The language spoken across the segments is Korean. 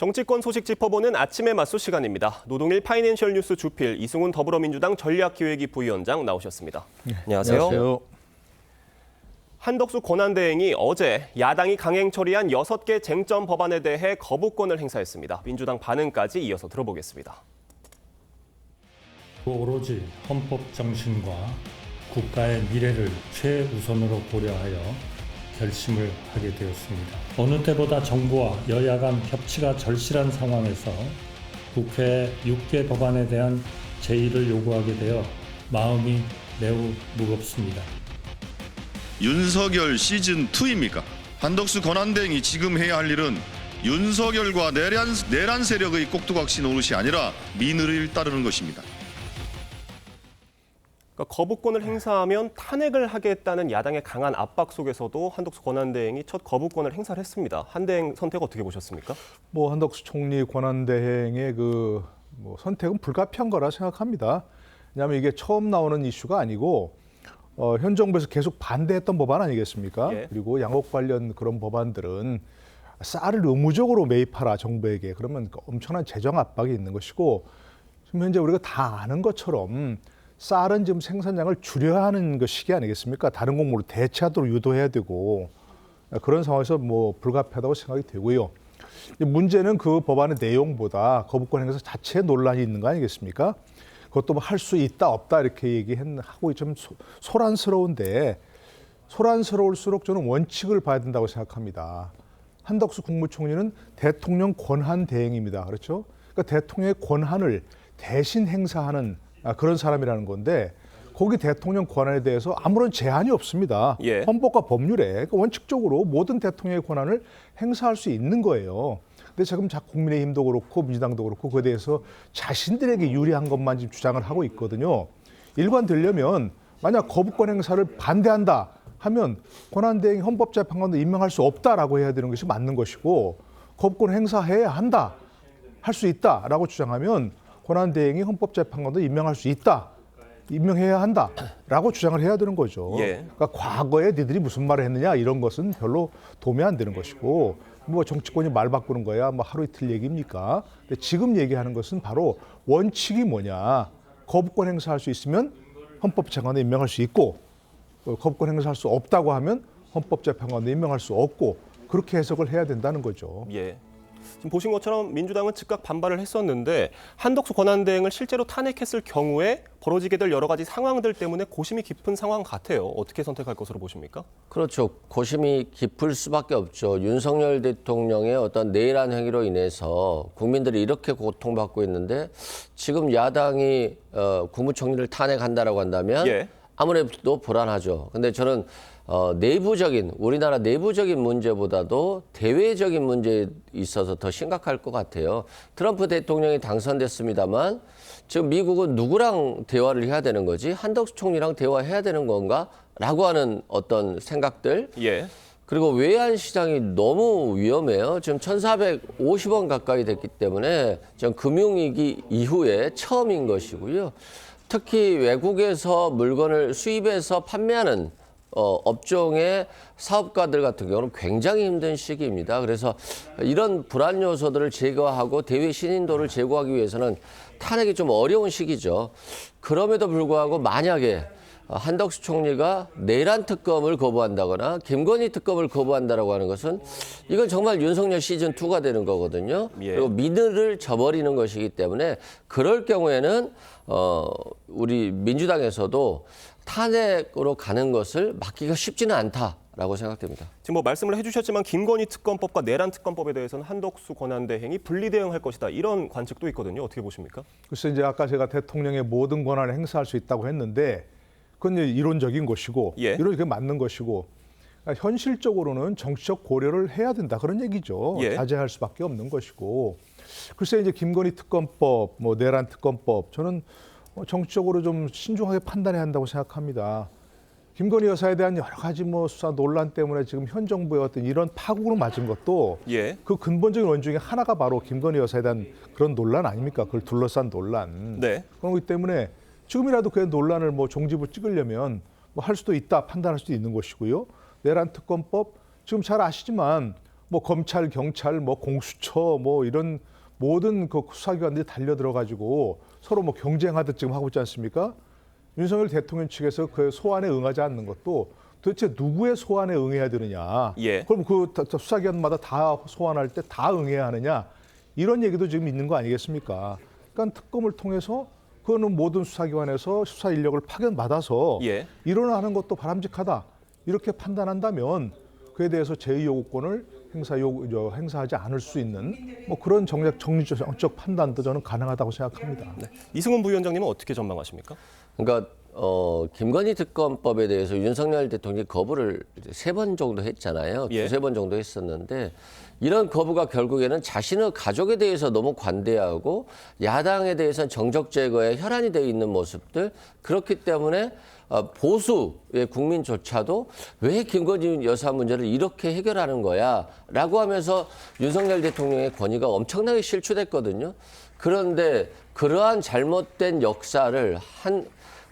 정치권 소식 짚어보는 아침의 맞수 시간입니다. 노동일 파이낸셜 뉴스 주필 이승훈 더불어민주당 전략기획위 부위원장 나오셨습니다. 안녕하세요. 안녕하세요. 한덕수 권한대행이 어제 야당이 강행 처리한 6개 쟁점 법안에 대해 거부권을 행사했습니다. 민주당 반응까지 이어서 들어보겠습니다. 오로지 헌법 정신과 국가의 미래를 최우선으로 고려하여 결심을 하게 되었습니다. 어느 때보다 정부와 여야 간 협치가 절실한 상황에서 국회 6개 법안에 대한 제의를 요구하게 되어 마음이 매우 무겁습니다. 윤석열 시즌2입니까? 한덕수 권한대행이 지금 해야 할 일은 윤석열과 내란 세력의 꼭두각시 노릇이 아니라 민의를 따르는 것입니다. 그러니까 거부권을 행사하면 탄핵을 하겠다는 야당의 강한 압박 속에서도 한덕수 권한대행이 첫 거부권을 행사를 했습니다. 한대행 선택 어떻게 보셨습니까? 한덕수 총리 권한대행의 선택은 불가피한 거라 생각합니다. 왜냐하면 이게 처음 나오는 이슈가 아니고 현 정부에서 계속 반대했던 법안 아니겠습니까? 예. 그리고 양옥 관련 그런 법안들은 쌀을 의무적으로 매입하라 정부에게. 그러면 엄청난 재정 압박이 있는 것이고 지금 현재 우리가 다 아는 것처럼 쌀은 지금 생산량을 줄여야 하는 그 시기 아니겠습니까? 다른 곡물로 대체하도록 유도해야 되고 그런 상황에서 불가피하다고 생각이 되고요. 문제는 그 법안의 내용보다 거부권 행사 자체에 논란이 있는 거 아니겠습니까? 그것도 할 수 있다 없다 이렇게 얘기하고 좀 소란스러운데 소란스러울수록 저는 원칙을 봐야 된다고 생각합니다. 한덕수 국무총리는 대통령 권한 대행입니다. 그렇죠? 그러니까 대통령의 권한을 대신 행사하는 그런 사람이라는 건데 거기 대통령 권한에 대해서 아무런 제한이 없습니다. 예. 헌법과 법률에 그러니까 원칙적으로 모든 대통령의 권한을 행사할 수 있는 거예요. 근데 지금 국민의힘도 그렇고 민주당도 그렇고 그에 대해서 자신들에게 유리한 것만 지금 주장을 하고 있거든요. 일관되려면 만약 거부권 행사를 반대한다 하면 권한대행이 헌법재판관도 임명할 수 없다라고 해야 되는 것이 맞는 것이고 거부권 행사해야 한다, 할 수 있다라고 주장하면 권한대행이 헌법재판관도 임명할 수 있다, 임명해야 한다라고 주장을 해야 되는 거죠. 예. 그러니까 과거에 니들이 무슨 말을 했느냐 이런 것은 별로 도움이 안 되는 것이고 정치권이 말 바꾸는 거야 하루 이틀 얘기입니까? 근데 지금 얘기하는 것은 바로 원칙이 뭐냐. 거부권 행사할 수 있으면 헌법재판관도 임명할 수 있고 거부권 행사할 수 없다고 하면 헌법재판관도 임명할 수 없고 그렇게 해석을 해야 된다는 거죠. 예. 지금 보신 것처럼 민주당은 즉각 반발을 했었는데 한덕수 권한대행을 실제로 탄핵했을 경우에 벌어지게 될 여러 가지 상황들 때문에 고심이 깊은 상황 같아요. 어떻게 선택할 것으로 보십니까? 그렇죠. 고심이 깊을 수밖에 없죠. 윤석열 대통령의 어떤 내란 행위로 인해서 국민들이 이렇게 고통받고 있는데 지금 야당이 국무총리를 탄핵한다라고 한다면 예. 아무래도 불안하죠. 근데 저는 우리나라 내부적인 문제보다도 대외적인 문제에 있어서 더 심각할 것 같아요. 트럼프 대통령이 당선됐습니다만 지금 미국은 누구랑 대화를 해야 되는 거지? 한덕수 총리랑 대화해야 되는 건가? 라고 하는 어떤 생각들. 예. 그리고 외환 시장이 너무 위험해요. 지금 1,450원 가까이 됐기 때문에 지금 금융위기 이후에 처음인 것이고요. 특히 외국에서 물건을 수입해서 판매하는 업종의 사업가들 같은 경우는 굉장히 힘든 시기입니다. 그래서 이런 불안 요소들을 제거하고 대외 신인도를 제고하기 위해서는 탄핵이 좀 어려운 시기죠. 그럼에도 불구하고 만약에 한덕수 총리가 내란 특검을 거부한다거나 김건희 특검을 거부한다라고 하는 것은 이건 정말 윤석열 시즌2가 되는 거거든요. 예. 그리고 민의를 저버리는 것이기 때문에 그럴 경우에는 우리 민주당에서도 탄핵으로 가는 것을 막기가 쉽지는 않다라고 생각됩니다. 지금 말씀을 해주셨지만 김건희 특검법과 내란 특검법에 대해서는 한덕수 권한대행이 분리대응할 것이다. 이런 관측도 있거든요. 어떻게 보십니까? 글쎄 이제 아까 제가 대통령의 모든 권한을 행사할 수 있다고 했는데 그건 이제 이론적인 것이고 예. 이론이 맞는 것이고 그러니까 현실적으로는 정치적 고려를 해야 된다 그런 얘기죠. 예. 자제할 수밖에 없는 것이고 글쎄 이제 김건희 특검법, 내란 특검법 저는 정치적으로 좀 신중하게 판단해야 한다고 생각합니다. 김건희 여사에 대한 여러 가지 수사 논란 때문에 지금 현 정부의 어떤 이런 파국으로 맞은 것도 예. 그 근본적인 원인 중에 하나가 바로 김건희 여사에 대한 그런 논란 아닙니까? 그걸 둘러싼 논란. 네. 그렇기 때문에 지금이라도 그 논란을 종집을 찍으려면 할 수도 있다 판단할 수도 있는 것이고요. 내란 특검법 지금 잘 아시지만 뭐 검찰, 경찰, 뭐 공수처 뭐 이런 모든 그 수사기관들이 달려들어가지고 서로 뭐 경쟁하듯 지금 하고 있지 않습니까? 윤석열 대통령 측에서 그 소환에 응하지 않는 것도 도대체 누구의 소환에 응해야 되느냐? 예. 그럼 그 수사기관마다 다 소환할 때 다 응해야 하느냐? 이런 얘기도 지금 있는 거 아니겠습니까? 그러니까 특검을 통해서 그거는 모든 수사기관에서 수사 인력을 파견받아서 예. 일어나는 것도 바람직하다. 이렇게 판단한다면 그에 대해서 제의 요구권을 행사하지 않을 수 있는 뭐 그런 정리적 판단도 저는 가능하다고 생각합니다. 네. 이승훈 부위원장님은 어떻게 전망하십니까? 그러니까 김건희 특검법에 대해서 윤석열 대통령이 거부를 3번 정도 했잖아요. 예. 2-3번 정도 했었는데 이런 거부가 결국에는 자신의 가족에 대해서 너무 관대하고 야당에 대해서는 정적 제거에 혈안이 되어 있는 모습들, 그렇기 때문에 보수의 국민조차도 왜 김건희 여사 문제를 이렇게 해결하는 거야 라고 하면서 윤석열 대통령의 권위가 엄청나게 실추됐거든요. 그런데 그러한 잘못된 역사를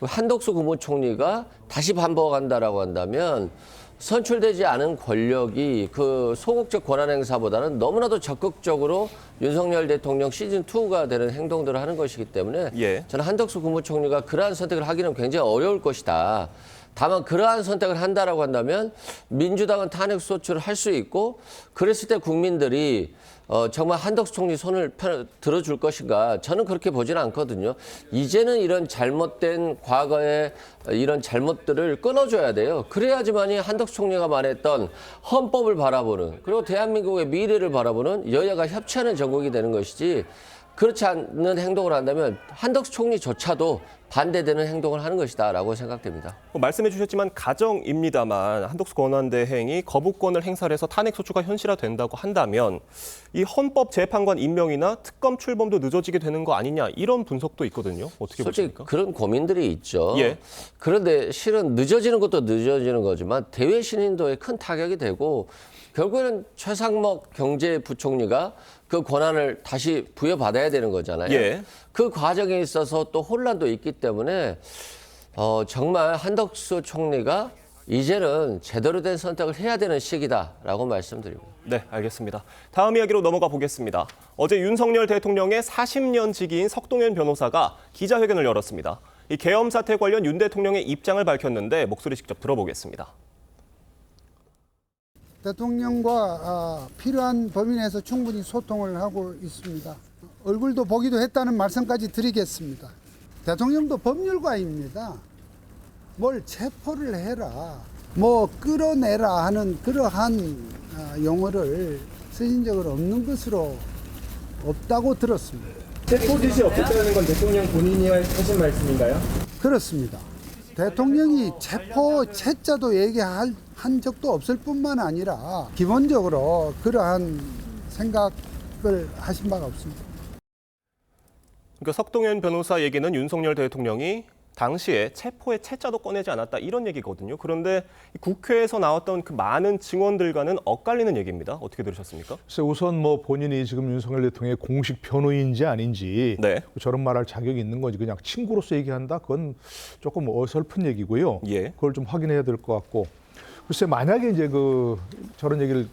한덕수 국무총리가 다시 반복한다라고 한다면 선출되지 않은 권력이 그 소극적 권한 행사보다는 너무나도 적극적으로 윤석열 대통령 시즌2가 되는 행동들을 하는 것이기 때문에 예. 저는 한덕수 국무총리가 그러한 선택을 하기는 굉장히 어려울 것이다. 다만 그러한 선택을 한다라고 한다면 민주당은 탄핵 소추를 할 수 있고 그랬을 때 국민들이 정말 한덕수 총리 손을 들어줄 것인가? 저는 그렇게 보지는 않거든요. 이제는 이런 잘못된 과거의 이런 잘못들을 끊어줘야 돼요. 그래야지만이 한덕수 총리가 말했던 헌법을 바라보는, 그리고 대한민국의 미래를 바라보는 여야가 협치하는 정국이 되는 것이지, 그렇지 않는 행동을 한다면 한덕수 총리조차도 반대되는 행동을 하는 것이다라고 생각됩니다. 말씀해 주셨지만 가정입니다만 한덕수 권한대행이 거부권을 행사를 해서 탄핵 소추가 현실화된다고 한다면 이 헌법 재판관 임명이나 특검 출범도 늦어지게 되는 거 아니냐, 이런 분석도 있거든요. 어떻게 솔직히 보십니까? 그런 고민들이 있죠. 예. 그런데 실은 늦어지는 것도 늦어지는 거지만 대외 신인도에 큰 타격이 되고 결국에는 최상목 경제부총리가 그 권한을 다시 부여받아야 되는 거잖아요. 예. 그 과정에 있어서 또 혼란도 있기 때문에 정말 한덕수 총리가 이제는 제대로 된 선택을 해야 되는 시기다라고 말씀드립니다. 네, 알겠습니다. 다음 이야기로 넘어가 보겠습니다. 어제 윤석열 대통령의 40년 지기인 석동현 변호사가 기자회견을 열었습니다. 이 계엄 사태 관련 윤 대통령의 입장을 밝혔는데 목소리 직접 들어보겠습니다. 대통령과 필요한 범위 내에서 충분히 소통을 하고 있습니다. 얼굴도 보기도 했다는 말씀까지 드리겠습니다. 대통령도 법률가입니다. 뭘 체포를 해라, 뭐 끌어내라 하는 그러한 용어를 쓰신 적은 없는 것으로 없다고 들었습니다. 체포 지시 없었다는 건 대통령 본인이 하신 말씀인가요? 그렇습니다. 대통령이 체포 채자도 얘기한 적도 없을 뿐만 아니라 기본적으로 그러한 생각을 하신 바가 없습니다. 그러니까 석동현 변호사 얘기는 윤석열 대통령이 당시에 체포의 채자도 꺼내지 않았다, 이런 얘기거든요. 그런데 국회에서 나왔던 그 많은 증언들과는 엇갈리는 얘기입니다. 어떻게 들으셨습니까? 그래서 우선 뭐 본인이 지금 윤석열 대통령의 공식 변호인지 아닌지 네. 저런 말할 자격이 있는 건지 그냥 친구로서 얘기한다, 그건 조금 어설픈 얘기고요. 예. 그걸 좀 확인해야 될 것 같고, 글쎄 만약에 이제 저런 얘기를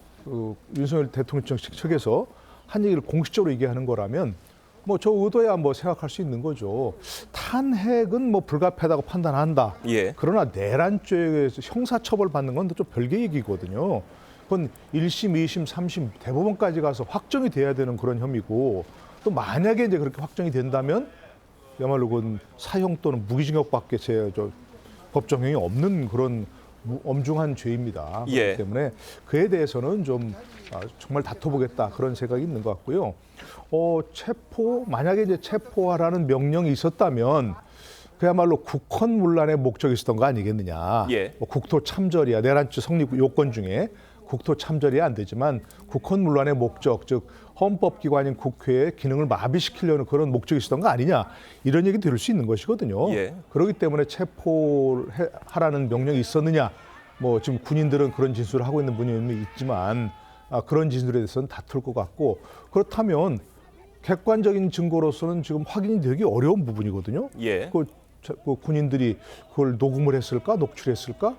윤석열 대통령 측에서 한 얘기를 공식적으로 얘기하는 거라면 뭐 저 의도야 뭐 생각할 수 있는 거죠. 탄핵은 뭐 불가피하다고 판단한다. 예. 그러나 내란죄에서 형사처벌 받는 건 좀 별개 얘기거든요. 그건 1심, 2심, 3심 대법원까지 가서 확정이 돼야 되는 그런 혐의고, 또 만약에 이제 그렇게 확정이 된다면 야말로 그건 사형 또는 무기징역밖에 법정형이 없는 그런 엄중한 죄입니다. 예. 그렇기 때문에 그에 대해서는 좀 정말 다퉈보겠다, 그런 생각이 있는 것 같고요. 만약에 이제 체포하라는 명령이 있었다면 그야말로 국헌문란의 목적이 있었던 거 아니겠느냐. 예. 뭐 국토 참전이야, 내란죄 성립 요건 중에 국토 참전이 안 되지만 국헌문란의 목적, 즉 헌법기관인 국회의 기능을 마비시키려는 그런 목적이 있었던 거 아니냐, 이런 얘기 들을 수 있는 것이거든요. 예. 그렇기 때문에 체포하라는 명령이 있었느냐, 뭐 지금 군인들은 그런 진술을 하고 있는 분이 있지만 그런 진술에 대해서는 다툴 것 같고, 그렇다면 객관적인 증거로서는 지금 확인이 되기 어려운 부분이거든요. 예. 그 군인들이 그걸 녹음을 했을까, 녹취했을까?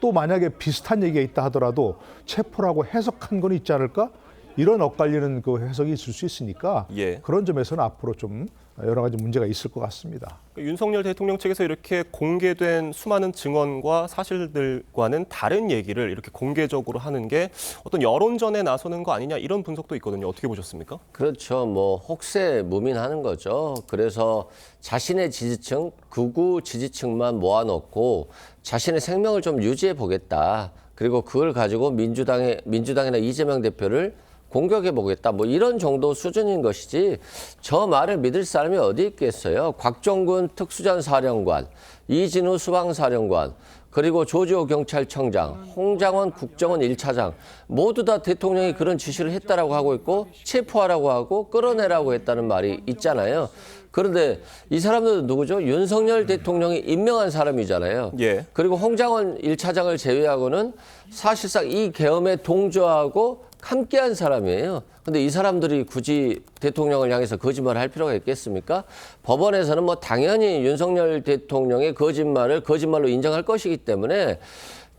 또 만약에 비슷한 얘기가 있다 하더라도 체포라고 해석한 건 있지 않을까? 이런 엇갈리는 그 해석이 있을 수 있으니까 예. 그런 점에서는 앞으로 좀 여러 가지 문제가 있을 것 같습니다. 윤석열 대통령 측에서 이렇게 공개된 수많은 증언과 사실들과는 다른 얘기를 이렇게 공개적으로 하는 게 어떤 여론전에 나서는 거 아니냐 이런 분석도 있거든요. 어떻게 보셨습니까? 그렇죠. 뭐 혹세무민하는 거죠. 그래서 자신의 지지층, 극우 지지층만 모아놓고 자신의 생명을 좀 유지해 보겠다. 그리고 그걸 가지고 민주당이나 이재명 대표를 공격해 보겠다. 뭐 이런 정도 수준인 것이지 저 말을 믿을 사람이 어디 있겠어요. 곽종근 특수전 사령관, 이진우 수방사령관, 그리고 조지호 경찰청장, 홍장원 국정원 1차장 모두 다 대통령이 그런 지시를 했다라고 하고 있고 체포하라고 하고 끌어내라고 했다는 말이 있잖아요. 그런데 이 사람들은 누구죠? 윤석열 대통령이 임명한 사람이잖아요. 예. 그리고 홍장원 1차장을 제외하고는 사실상 이 계엄에 동조하고 함께한 사람이에요. 근데 이 사람들이 굳이 대통령을 향해서 거짓말을 할 필요가 있겠습니까? 법원에서는 뭐 당연히 윤석열 대통령의 거짓말을 거짓말로 인정할 것이기 때문에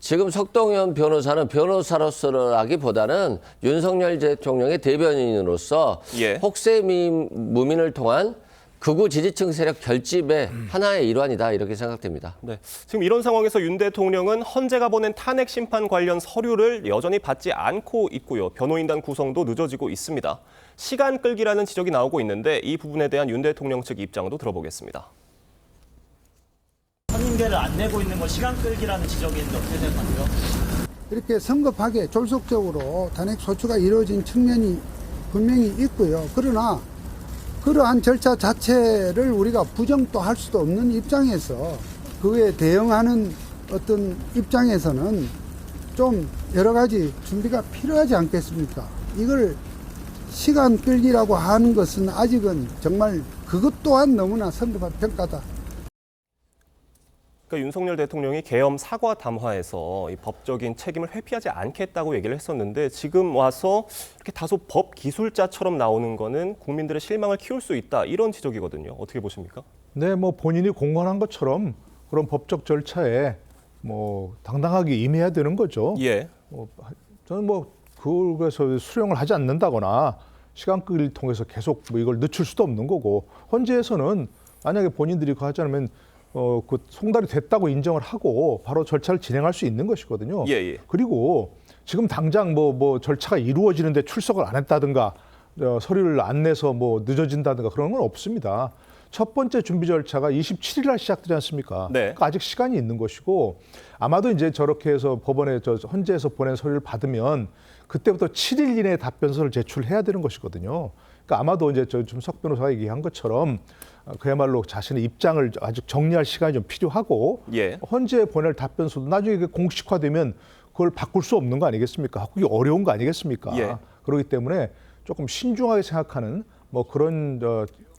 지금 석동현 변호사는 변호사로서라기보다는 윤석열 대통령의 대변인으로서 예. 혹세무민을 통한 극우 지지층 세력 결집의 하나의 일환이다 이렇게 생각됩니다. 네. 지금 이런 상황에서 윤 대통령은 헌재가 보낸 탄핵 심판 관련 서류를 여전히 받지 않고 있고요. 변호인단 구성도 늦어지고 있습니다. 시간 끌기라는 지적이 나오고 있는데 이 부분에 대한 윤 대통령 측 입장도 들어보겠습니다. 선임계를 안 내고 있는 건 시간 끌기라는 지적이 있는데 어떻게 생각하세요? 이렇게 성급하게 졸속적으로 탄핵 소추가 이루어진 측면이 분명히 있고요. 그러나 그러한 절차 자체를 우리가 부정도 할 수도 없는 입장에서 그에 대응하는 어떤 입장에서는 좀 여러 가지 준비가 필요하지 않겠습니까? 이걸 시간 끌기라고 하는 것은 아직은 정말 그것 또한 너무나 성급한 평가다. 그러니까 윤석열 대통령이 계엄 사과 담화에서 이 법적인 책임을 회피하지 않겠다고 얘기를 했었는데 지금 와서 이렇게 다소 법 기술자처럼 나오는 거는 국민들의 실망을 키울 수 있다 이런 지적이거든요. 어떻게 보십니까? 네, 뭐 본인이 공언한 것처럼 그런 법적 절차에 뭐 당당하게 임해야 되는 거죠. 예. 저는 뭐 그래서 수령을 하지 않는다거나 시간 끌기를 통해서 계속 뭐 이걸 늦출 수도 없는 거고 헌재에서는 만약에 본인들이 그거 하지 않으면 그 송달이 됐다고 인정을 하고 바로 절차를 진행할 수 있는 것이거든요. 예, 예. 그리고 지금 당장 뭐 절차가 이루어지는데 출석을 안 했다든가 서류를 안 내서 뭐 늦어진다든가 그런 건 없습니다. 첫 번째 준비 절차가 27일 날 시작되지 않습니까? 네. 그러니까 아직 시간이 있는 것이고 아마도 이제 저렇게 해서 법원에 헌재에서 보낸 서류를 받으면 그때부터 7일 이내에 답변서를 제출해야 되는 것이거든요. 그러니까 아마도 이제 좀 석 변호사가 얘기한 것처럼 그야말로 자신의 입장을 아직 정리할 시간이 좀 필요하고 예. 헌재에 보낼 답변서도 나중에 공식화되면 그걸 바꿀 수 없는 거 아니겠습니까? 그게 어려운 거 아니겠습니까? 예. 그렇기 때문에 조금 신중하게 생각하는 뭐 그런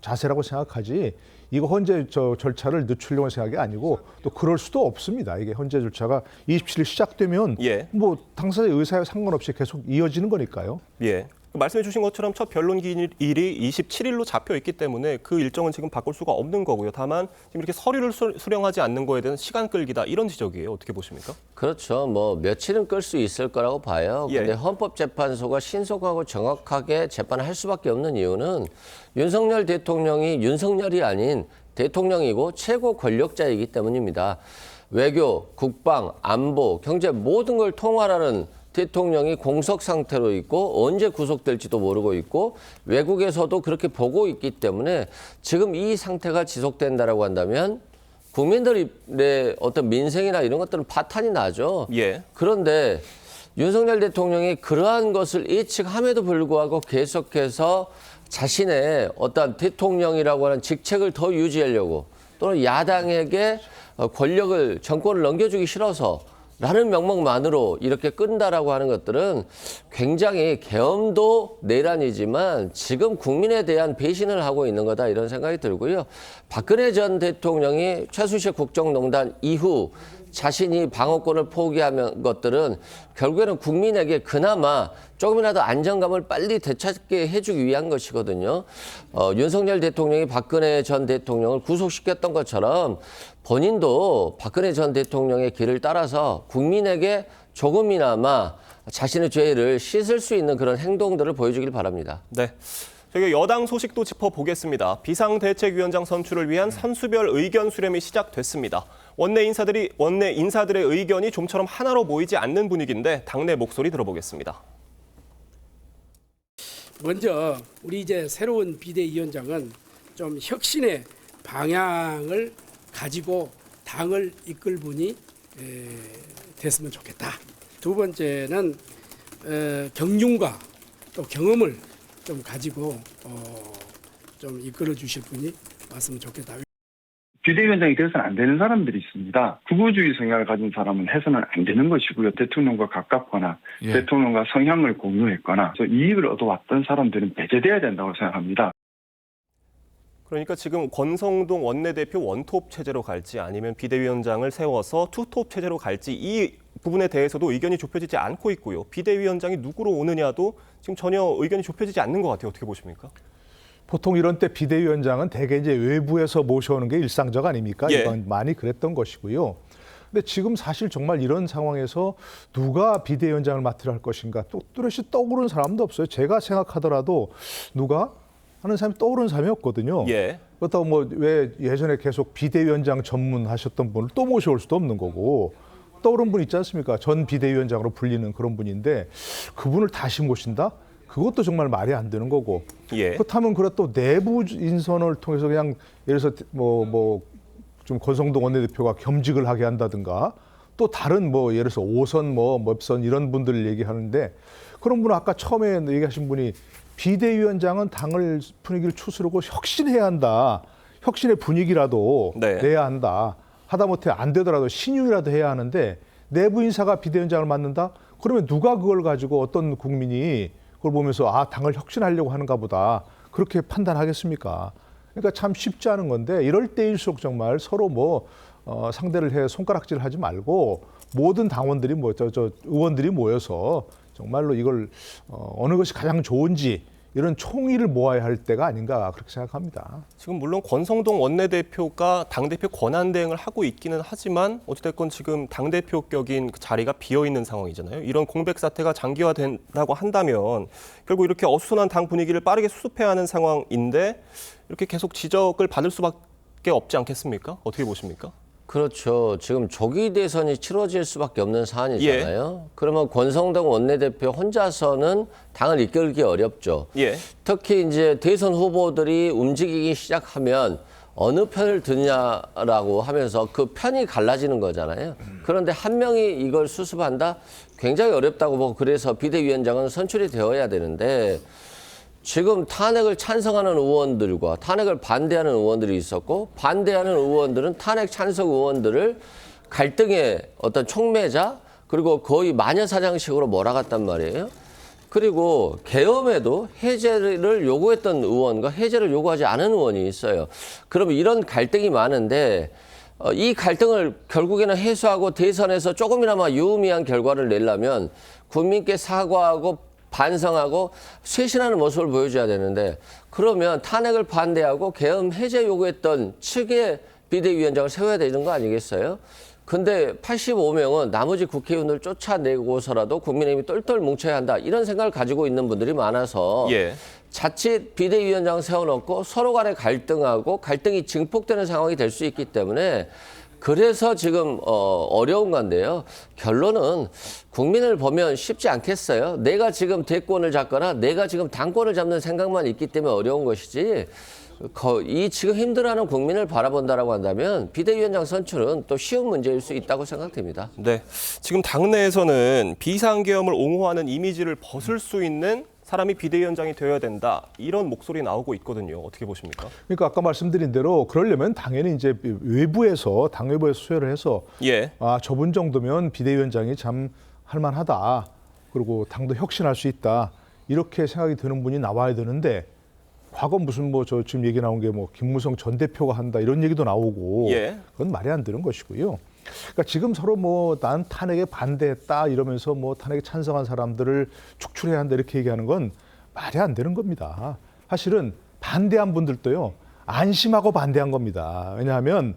자세라고 생각하지 이거 헌재 절차를 늦추려는 생각이 아니고 또 그럴 수도 없습니다. 이게 헌재 절차가 27일 시작되면 예. 뭐 당사자의 의사에 상관없이 계속 이어지는 거니까요. 예. 말씀해 주신 것처럼 첫 변론 기일이 27일로 잡혀 있기 때문에 그 일정은 지금 바꿀 수가 없는 거고요. 다만 지금 이렇게 서류를 수령하지 않는 거에 대한 시간 끌기다 이런 지적이에요. 어떻게 보십니까? 그렇죠. 뭐 며칠은 끌 수 있을 거라고 봐요. 예. 근데 헌법재판소가 신속하고 정확하게 재판을 할 수밖에 없는 이유는 윤석열 대통령이 윤석열이 아닌 대통령이고 최고 권력자이기 때문입니다. 외교, 국방, 안보, 경제 모든 걸 통할하는 대통령이 공석 상태로 있고 언제 구속될지도 모르고 있고 외국에서도 그렇게 보고 있기 때문에 지금 이 상태가 지속된다라고 한다면 국민들의 어떤 민생이나 이런 것들은 파탄이 나죠. 예. 그런데 윤석열 대통령이 그러한 것을 예측함에도 불구하고 계속해서 자신의 어떤 대통령이라고 하는 직책을 더 유지하려고 또는 야당에게 권력을 정권을 넘겨주기 싫어서 라는 명목만으로 이렇게 끈다라고 하는 것들은 굉장히 계엄도 내란이지만 지금 국민에 대한 배신을 하고 있는 거다 이런 생각이 들고요. 박근혜 전 대통령이 최순실 국정농단 이후 자신이 방어권을 포기하는 것들은 결국에는 국민에게 그나마 조금이라도 안정감을 빨리 되찾게 해주기 위한 것이거든요. 윤석열 대통령이 박근혜 전 대통령을 구속시켰던 것처럼 본인도 박근혜 전 대통령의 길을 따라서 국민에게 조금이나마 자신의 죄를 씻을 수 있는 그런 행동들을 보여주길 바랍니다. 네. 저희 여당 소식도 짚어보겠습니다. 비상대책위원장 선출을 위한 선수별 의견 수렴이 시작됐습니다. 원내 인사들의 의견이 좀처럼 하나로 모이지 않는 분위기인데 당내 목소리 들어보겠습니다. 먼저 우리 이제 새로운 비대위원장은 좀 혁신의 방향을 가지고 당을 이끌 분이 됐으면 좋겠다. 두 번째는 경륜과 또 경험을 좀 가지고 좀 이끌어 주실 분이 왔으면 좋겠다. 비대위원장이 돼서는 안 되는 사람들이 있습니다. 극우주의 성향을 가진 사람은 해서는 안 되는 것이고요. 대통령과 가깝거나 대통령과 성향을 공유했거나 이익을 얻어왔던 사람들은 배제돼야 된다고 생각합니다. 그러니까 지금 권성동 원내대표 원톱 체제로 갈지 아니면 비대위원장을 세워서 투톱 체제로 갈지 이 부분에 대해서도 의견이 좁혀지지 않고 있고요. 비대위원장이 누구로 오느냐도 지금 전혀 의견이 좁혀지지 않는 것 같아요. 어떻게 보십니까? 보통 이런 때 비대위원장은 대개 이제 외부에서 모셔오는 게 일상적 아닙니까? 예. 이건 많이 그랬던 것이고요. 근데 지금 사실 정말 이런 상황에서 누가 비대위원장을 맡으려 할 것인가 또 뚜렷이 떠오르는 사람도 없어요. 제가 생각하더라도 누가 하는 사람이 떠오르는 사람이 없거든요. 예. 그렇다고 뭐 왜 예전에 계속 비대위원장 전문하셨던 분을 또 모셔올 수도 없는 거고 떠오른 분 있지 않습니까? 전 비대위원장으로 불리는 그런 분인데 그분을 다시 모신다? 그것도 정말 말이 안 되는 거고. 예. 그렇다면 그래 또 내부 인선을 통해서 그냥 예를 들어서 좀 권성동 원내대표가 겸직을 하게 한다든가 또 다른 뭐 예를 들어서 5선 몇 선 이런 분들을 얘기하는데 그런 분은 아까 처음에 얘기하신 분이 비대위원장은 당을 분위기를 추스르고 혁신해야 한다. 혁신의 분위기라도 네. 내야 한다. 하다못해 안 되더라도 신용이라도 해야 하는데 내부 인사가 비대위원장을 맡는다? 그러면 누가 그걸 가지고 어떤 국민이 그걸 보면서 당을 혁신하려고 하는가 보다 그렇게 판단하겠습니까? 그러니까 참 쉽지 않은 건데 이럴 때일수록 정말 서로 상대를 해 손가락질 하지 말고 모든 당원들이 의원들이 모여서 정말로 이걸 어느 것이 가장 좋은지 이런 총의를 모아야 할 때가 아닌가 그렇게 생각합니다. 지금 물론 권성동 원내대표가 당대표 권한대행을 하고 있기는 하지만 어찌됐건 지금 당대표격인 그 자리가 비어있는 상황이잖아요. 이런 공백 사태가 장기화된다고 한다면 결국 이렇게 어수선한 당 분위기를 빠르게 수습해야 하는 상황인데 이렇게 계속 지적을 받을 수밖에 없지 않겠습니까? 어떻게 보십니까? 그렇죠. 지금 조기 대선이 치러질 수밖에 없는 사안이잖아요. 그러면 권성동 원내대표 혼자서는 당을 이끌기 어렵죠. 예. 특히 이제 대선 후보들이 움직이기 시작하면 어느 편을 드냐라고 하면서 그 편이 갈라지는 거잖아요. 그런데 한 명이 이걸 수습한다? 굉장히 어렵다고 보고 그래서 비대위원장은 선출이 되어야 되는데 지금 탄핵을 찬성하는 의원들과 탄핵을 반대하는 의원들이 있었고 반대하는 의원들은 탄핵 찬성 의원들을 갈등의 어떤 촉매자 그리고 거의 마녀사냥식으로 몰아갔단 말이에요. 그리고 계엄에도 해제를 요구했던 의원과 해제를 요구하지 않은 의원이 있어요. 그러면 이런 갈등이 많은데 이 갈등을 결국에는 해소하고 대선에서 조금이나마 유의미한 결과를 내려면 국민께 사과하고 반성하고 쇄신하는 모습을 보여줘야 되는데 그러면 탄핵을 반대하고 계엄 해제 요구했던 측의 비대위원장을 세워야 되는 거 아니겠어요? 근데 85명은 나머지 국회의원을 쫓아내고서라도 국민의힘이 똘똘 뭉쳐야 한다. 이런 생각을 가지고 있는 분들이 많아서 예. 자칫 비대위원장 세워놓고 서로 간에 갈등하고 갈등이 증폭되는 상황이 될 수 있기 때문에 그래서 지금 어려운 건데요. 결론은 국민을 보면 쉽지 않겠어요. 내가 지금 대권을 잡거나 내가 지금 당권을 잡는 생각만 있기 때문에 어려운 것이지 이 지금 힘들어하는 국민을 바라본다라고 한다면 비대위원장 선출은 또 쉬운 문제일 수 있다고 생각됩니다. 네, 지금 당내에서는 비상계엄을 옹호하는 이미지를 벗을 수 있는 사람이 비대위원장이 되어야 된다. 이런 목소리 나오고 있거든요. 어떻게 보십니까? 그러니까 아까 말씀드린 대로 그러려면 당연히 이제 외부에서 당 외부에서 수혈을 해서 예. 저분 정도면 비대위원장이 참 할만하다. 그리고 당도 혁신할 수 있다. 이렇게 생각이 드는 분이 나와야 되는데 과거 무슨 저 지금 얘기 나온 게 김무성 전 대표가 한다 이런 얘기도 나오고 예. 그건 말이 안 되는 것이고요. 그러니까 지금 서로 뭐 난 탄핵에 반대했다 이러면서 뭐 탄핵에 찬성한 사람들을 축출해야 한다 이렇게 얘기하는 건 말이 안 되는 겁니다. 사실은 반대한 분들도요 안심하고 반대한 겁니다. 왜냐하면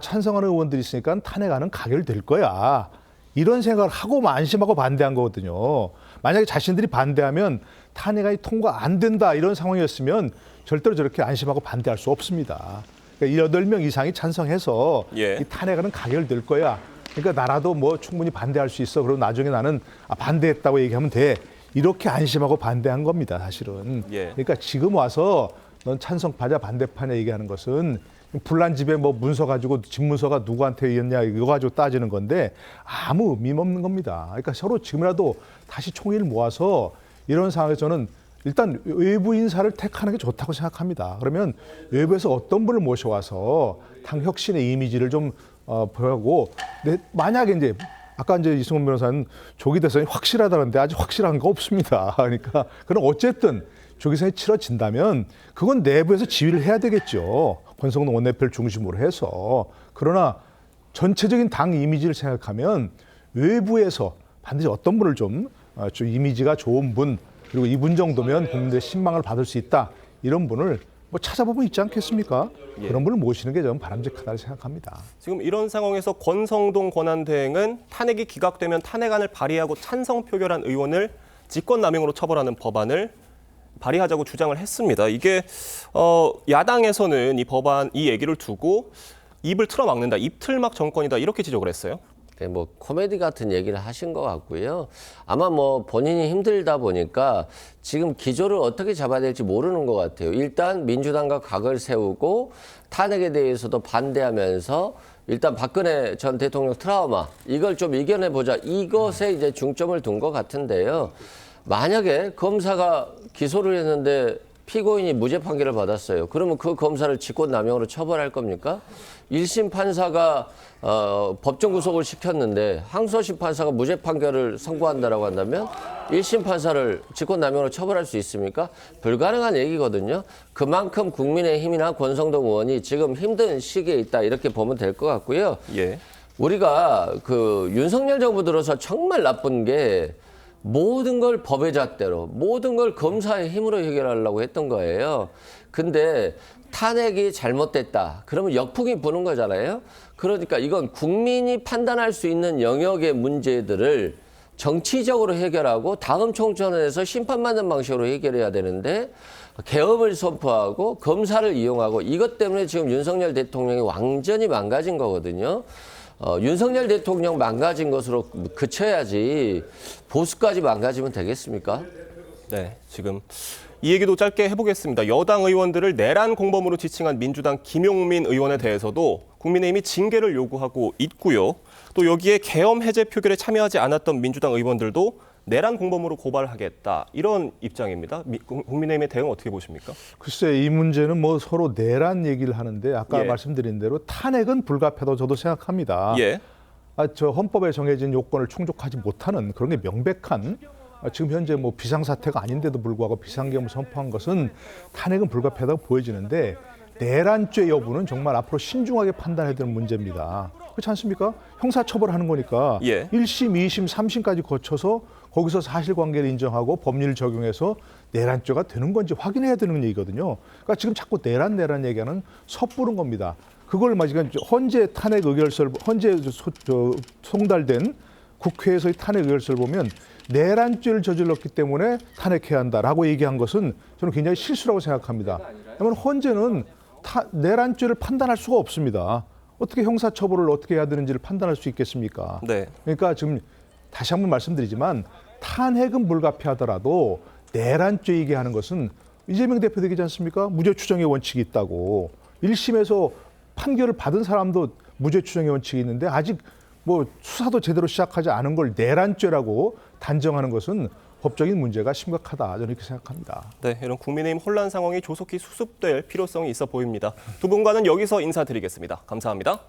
찬성하는 의원들이 있으니까 탄핵안은 가결될 거야. 이런 생각을 하고 안심하고 반대한 거거든요. 만약에 자신들이 반대하면 탄핵안이 통과 안 된다 이런 상황이었으면 절대로 저렇게 안심하고 반대할 수 없습니다. 그러니까 8명 이상이 찬성해서 이 탄핵안은 가결될 거야. 그러니까 나라도 뭐 충분히 반대할 수 있어. 그리고 나중에 나는 반대했다고 얘기하면 돼. 이렇게 안심하고 반대한 겁니다, 사실은. 그러니까 지금 와서 넌 찬성파냐 반대파냐 얘기하는 것은 불난 집에 뭐 문서 가지고 집문서가 누구한테 있냐 이거 가지고 따지는 건데 아무 의미 없는 겁니다. 그러니까 서로 지금이라도 다시 총의를 모아서 이런 상황에서는 일단 외부 인사를 택하는 게 좋다고 생각합니다. 그러면 외부에서 어떤 분을 모셔와서 당 혁신의 이미지를 좀 보여고 만약에 이제 아까 이제 이승훈 변호사는 조기 대선이 확실하다는데 아직 확실한 거 없습니다. 그러니까 그럼 어쨌든 조기 대선이 치러진다면 그건 내부에서 지휘를 해야 되겠죠. 권성동 원내대표를 중심으로 해서. 그러나 전체적인 당 이미지를 생각하면 외부에서 반드시 어떤 분을 좀 이미지가 좋은 분 그리고 이분 정도면 국민들의 신망을 받을 수 있다. 이런 분을 뭐 찾아보면 있지 않겠습니까? 그런 분을 모시는 게 저는 바람직하다고 생각합니다. 지금 이런 상황에서 권성동 권한대행은 탄핵이 기각되면 탄핵안을 발의하고 찬성 표결한 의원을 직권남용으로 처벌하는 법안을 발의하자고 주장을 했습니다. 이게 야당에서는 이 얘기를 두고 입을 틀어막는다, 입틀막 정권이다 이렇게 지적을 했어요. 뭐 코미디 같은 얘기를 하신 것 같고요. 아마 뭐 본인이 힘들다 보니까 지금 기조를 어떻게 잡아야 될지 모르는 것 같아요. 일단 민주당과 각을 세우고 탄핵에 대해서도 반대하면서 일단 박근혜 전 대통령 트라우마 이걸 좀 이겨내 보자. 이것에 이제 중점을 둔 것 같은데요. 만약에 검사가 기소를 했는데 피고인이 무죄 판결을 받았어요. 그러면 그 검사를 직권남용으로 처벌할 겁니까? 1심 판사가 법정 구속을 시켰는데 항소심 판사가 무죄 판결을 선고한다라고 한다면 1심 판사를 직권남용으로 처벌할 수 있습니까? 불가능한 얘기거든요. 그만큼 국민의힘이나 권성동 의원이 지금 힘든 시기에 있다 이렇게 보면 될 것 같고요. 우리가 그 윤석열 정부 들어서 정말 나쁜 게 모든 걸 법의 잣대로, 모든 걸 검사의 힘으로 해결하려고 했던 거예요. 근데 탄핵이 잘못됐다. 그러면 역풍이 부는 거잖아요. 그러니까 이건 국민이 판단할 수 있는 영역의 문제들을 정치적으로 해결하고 다음 총선에서 심판받는 방식으로 해결해야 되는데 계엄을 선포하고 검사를 이용하고 이것 때문에 지금 윤석열 대통령이 완전히 망가진 거거든요. 윤석열 대통령 망가진 것으로 그쳐야지 보수까지 망가지면 되겠습니까? 네, 지금 이 얘기도 짧게 해보겠습니다. 여당 의원들을 내란 공범으로 지칭한 민주당 김용민 의원에 대해서도 국민의힘이 징계를 요구하고 있고요. 또 여기에 계엄 해제 표결에 참여하지 않았던 민주당 의원들도 내란 공범으로 고발하겠다 이런 입장입니다. 국민의힘의 대응 어떻게 보십니까? 글쎄 이 문제는 뭐 서로 내란 얘기를 하는데 아까 말씀드린 대로 탄핵은 불가피하다고 저도 생각합니다. 저 헌법에 정해진 요건을 충족하지 못하는 그런 게 명백한 지금 현재 뭐 비상사태가 아닌데도 불구하고 비상계엄을 선포한 것은 탄핵은 불가피하다고 보여지는데 내란죄 여부는 정말 앞으로 신중하게 판단해야 되는 문제입니다. 그렇지 않습니까? 형사처벌하는 거니까 1심, 2심, 3심까지 거쳐서 거기서 사실관계를 인정하고 법률 적용해서 내란죄가 되는 건지 확인해야 되는 얘기거든요. 그러니까 지금 자꾸 내란 얘기하는 섣부른 겁니다. 그걸 지금 헌재 탄핵 의결서를 헌재 송달된 국회에서의 탄핵 의결서를 보면 내란죄를 저질렀기 때문에 탄핵해야 한다라고 얘기한 것은 저는 굉장히 실수라고 생각합니다. 왜냐하면 헌재는 내란죄를 판단할 수가 없습니다. 어떻게 형사처벌을 어떻게 해야 되는지를 판단할 수 있겠습니까? 그러니까 지금 다시 한번 말씀드리지만 탄핵은 불가피하더라도 내란죄 얘기하는 것은 이재명 대표도 얘기하지 않습니까? 무죄 추정의 원칙이 있다고. 1심에서 판결을 받은 사람도 무죄 추정의 원칙이 있는데 아직 뭐 수사도 제대로 시작하지 않은 걸 내란죄라고 단정하는 것은 법적인 문제가 심각하다. 저는 이렇게 생각합니다. 네, 이런 국민의힘 혼란 상황이 조속히 수습될 필요성이 있어 보입니다. 두 분과는 여기서 인사드리겠습니다. 감사합니다.